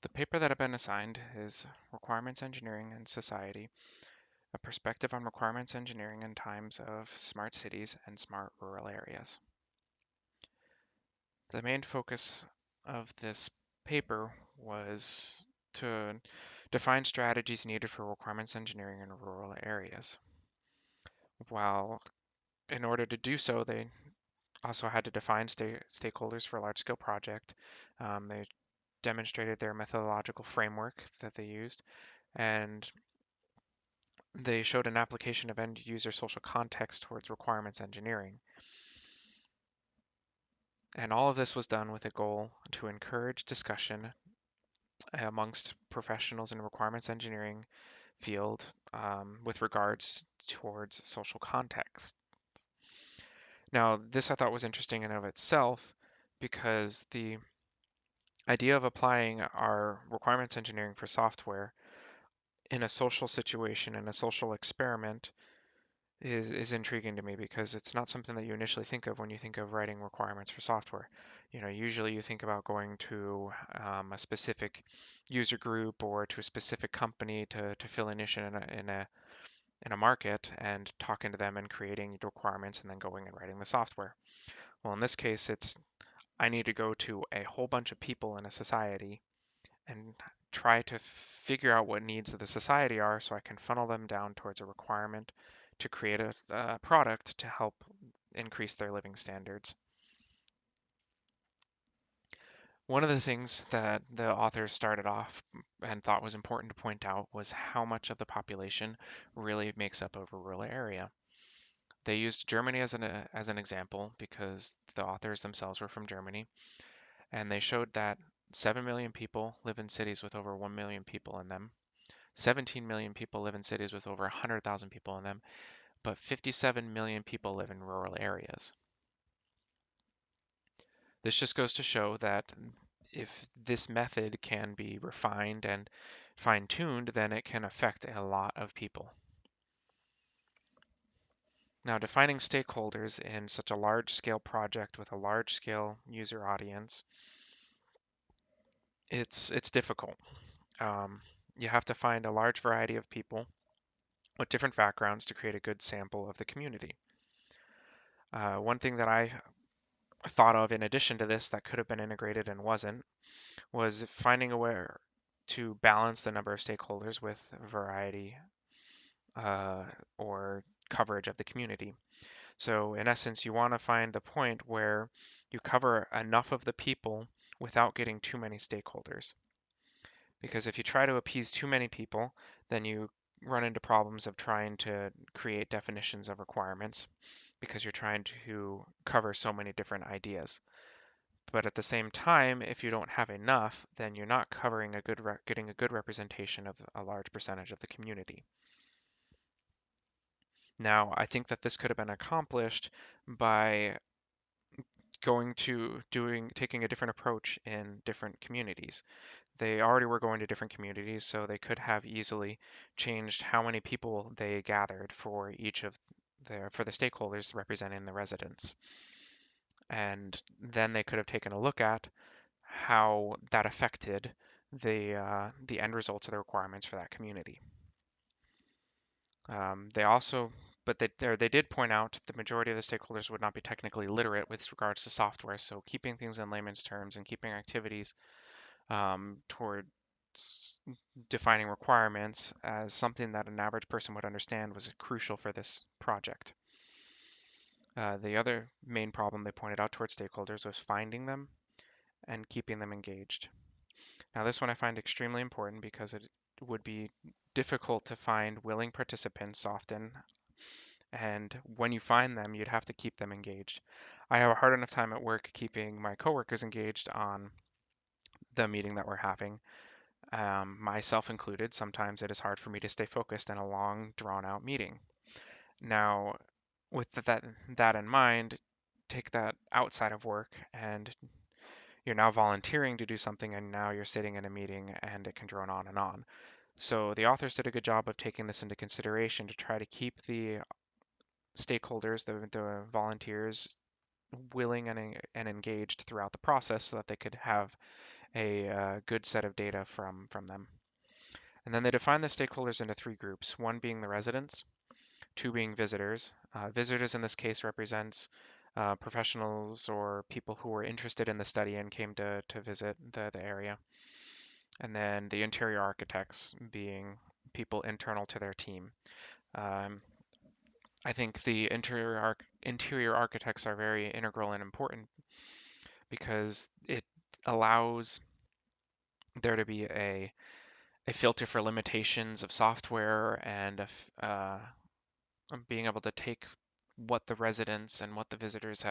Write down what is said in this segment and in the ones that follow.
The paper that I've been assigned is Requirements Engineering and Society, a perspective on requirements engineering in times of smart cities and smart rural areas. The main focus of this paper was to define strategies needed for requirements engineering in rural areas. While in order to do so, they also had to define stakeholders for a large-scale project. They demonstrated their methodological framework that they used, and they showed an application of end user social context towards requirements engineering. And all of this was done with a goal to encourage discussion amongst professionals in requirements engineering field with regards towards social context. Now, this I thought was interesting in and of itself because the idea of applying our requirements engineering for software in a social situation, in a social experiment, is intriguing to me because it's not something that you initially think of when you think of writing requirements for software. Usually you think about going to a specific user group or to a specific company to fill a niche in a market and talking to them and creating the requirements and then going and writing the software. Well, in this case, it's I need to go to a whole bunch of people in a society and try to figure out what needs of the society are so I can funnel them down towards a requirement to create a product to help increase their living standards. One of the things that the authors started off and thought was important to point out was how much of the population really makes up a rural area. They used Germany as an example because the authors themselves were from Germany, and they showed that 7 million people live in cities with over 1 million people in them. 17 million people live in cities with over 100,000 people in them, but 57 million people live in rural areas. This just goes to show that if this method can be refined and fine-tuned, then it can affect a lot of people. Now, defining stakeholders in such a large-scale project with a large-scale user audience, it's difficult. Um, you have to find a large variety of people with different backgrounds to create a good sample of the community. One thing that I thought of in addition to this that could have been integrated and wasn't was finding a way to balance the number of stakeholders with variety uh, or coverage of the community. So in essence, you want to find the point where you cover enough of the people without getting too many stakeholders. Because if you try to appease too many people, then you run into problems of trying to create definitions of requirements because you're trying to cover so many different ideas. But at the same time, if you don't have enough, then you're not covering getting a good representation of a large percentage of the community. Now, I think that this could have been accomplished by taking a different approach in different communities. They already were going to different communities, so they could have easily changed how many people they gathered for each of for the stakeholders representing the residents. And then they could have taken a look at how that affected the end results of the requirements for that community. They also, but they did point out the majority of the stakeholders would not be technically literate with regards to software, so keeping things in layman's terms and keeping activities towards defining requirements as something that an average person would understand was crucial for this project. The other main problem they pointed out towards stakeholders was finding them and keeping them engaged. Now, this one I find extremely important because it would be difficult to find willing participants often, and when you find them, you'd have to keep them engaged. I have a hard enough time at work keeping my coworkers engaged on the meeting that we're having, myself included. Sometimes it is hard for me to stay focused in a long, drawn-out meeting. Now, with that in mind, take that outside of work and you're now volunteering to do something and now you're sitting in a meeting and it can drone on and on. So the authors did a good job of taking this into consideration to try to keep the stakeholders, the volunteers, willing and engaged throughout the process so that they could have a good set of data from them. And then they define the stakeholders into three groups, one being the residents, two being visitors. Visitors in this case represents professionals or people who were interested in the study and came to visit the area. And then the interior architects being people internal to their team. Um, I think the interior architects are very integral and important because it allows there to be a filter for limitations of software and being able to take what the residents and what the visitors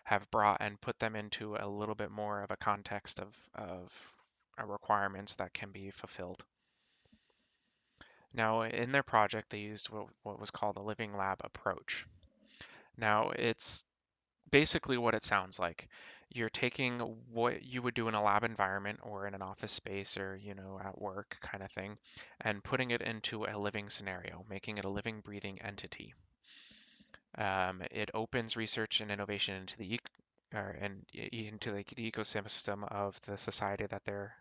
have brought and put them into a little bit more of a context of requirements that can be fulfilled. Now, in their project, they used what was called a living lab approach. Now, it's basically what it sounds like. You're taking what you would do in a lab environment or in an office space or, at work kind of thing, and putting it into a living scenario, making it a living, breathing entity. It opens research and innovation into the ecosystem of the society that they're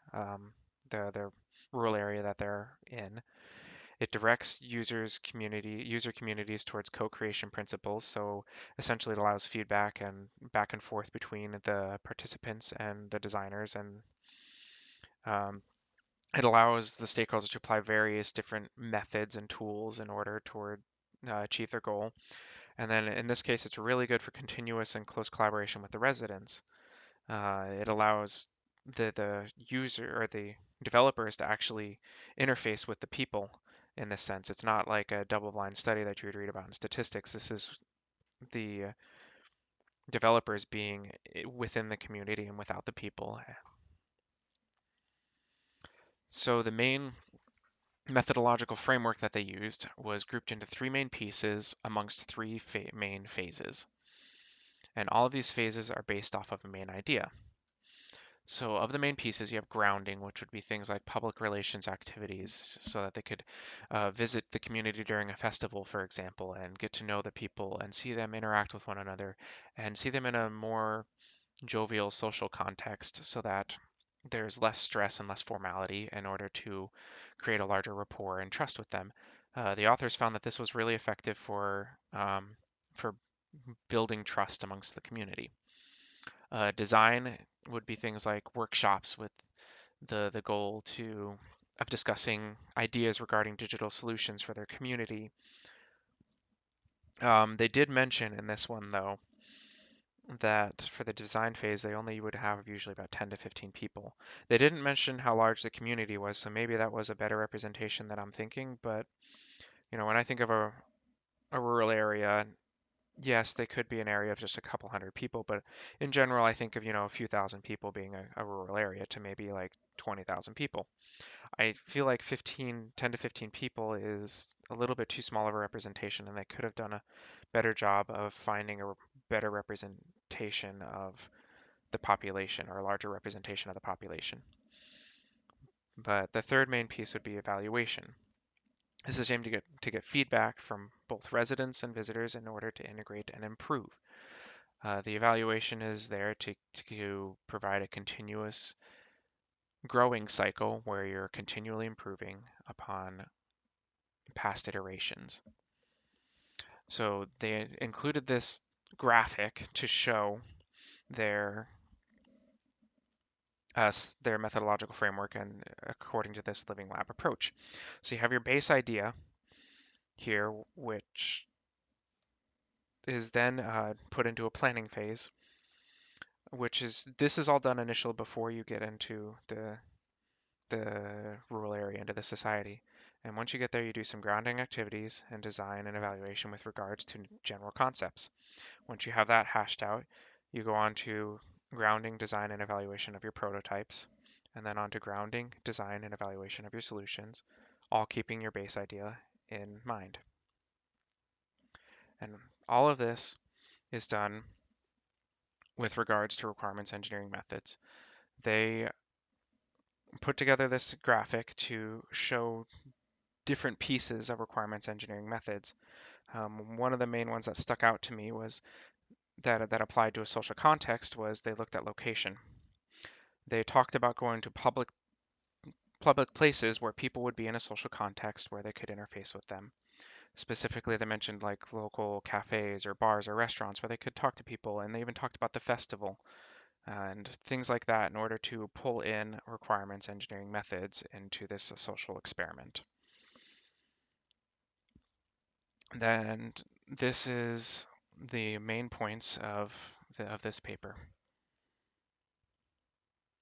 the rural area that they're in. It directs user communities towards co-creation principles. So essentially, it allows feedback and back and forth between the participants and the designers, and um, it allows the stakeholders to apply various different methods and tools in order toward achieve their goal. And then in this case, it's really good for continuous and close collaboration with the residents. It allows the user or the developers to actually interface with the people in this sense. It's not like a double-blind study that you would read about in statistics. This is the developers being within the community and without the people. So the main methodological framework that they used was grouped into three main pieces amongst three main phases. And all of these phases are based off of a main idea. So of the main pieces, you have grounding, which would be things like public relations activities, so that they could visit the community during a festival, for example, and get to know the people and see them interact with one another and see them in a more jovial social context so that there's less stress and less formality in order to create a larger rapport and trust with them. The authors found that this was really effective for building trust amongst the community. Design would be things like workshops with the goal of discussing ideas regarding digital solutions for their community. They did mention in this one, though, that for the design phase, they only would have usually about 10 to 15 people. They didn't mention how large the community was, so maybe that was a better representation than I'm thinking. But, when I think of a rural area, yes, they could be an area of just a couple hundred people, but in general, I think of, a few thousand people being a rural area to maybe like 20,000 people. I feel like 10 to 15 people is a little bit too small of a representation, and they could have done a better job of finding a better representation of the population or a larger representation of the population. But the third main piece would be evaluation. This is aimed to get feedback from both residents and visitors in order to integrate and improve. The evaluation is there to provide a continuous growing cycle where you're continually improving upon past iterations. So they included this graphic to show their their methodological framework and according to this living lab approach. So you have your base idea here, which is then put into a planning phase, this is all done initially before you get into the rural area, into the society. And once you get there, you do some grounding activities and design and evaluation with regards to general concepts. Once you have that hashed out, you go on to grounding, design, and evaluation of your prototypes, and then on to grounding, design, and evaluation of your solutions, all keeping your base idea in mind. And all of this is done with regards to requirements engineering methods. They put together this graphic to show different pieces of requirements engineering methods. One of the main ones that stuck out to me was that applied to a social context was they looked at location. They talked about going to public places where people would be in a social context where they could interface with them. Specifically, they mentioned like local cafes or bars or restaurants where they could talk to people, and they even talked about the festival and things like that in order to pull in requirements engineering methods into this social experiment. Then this is the main points of this paper.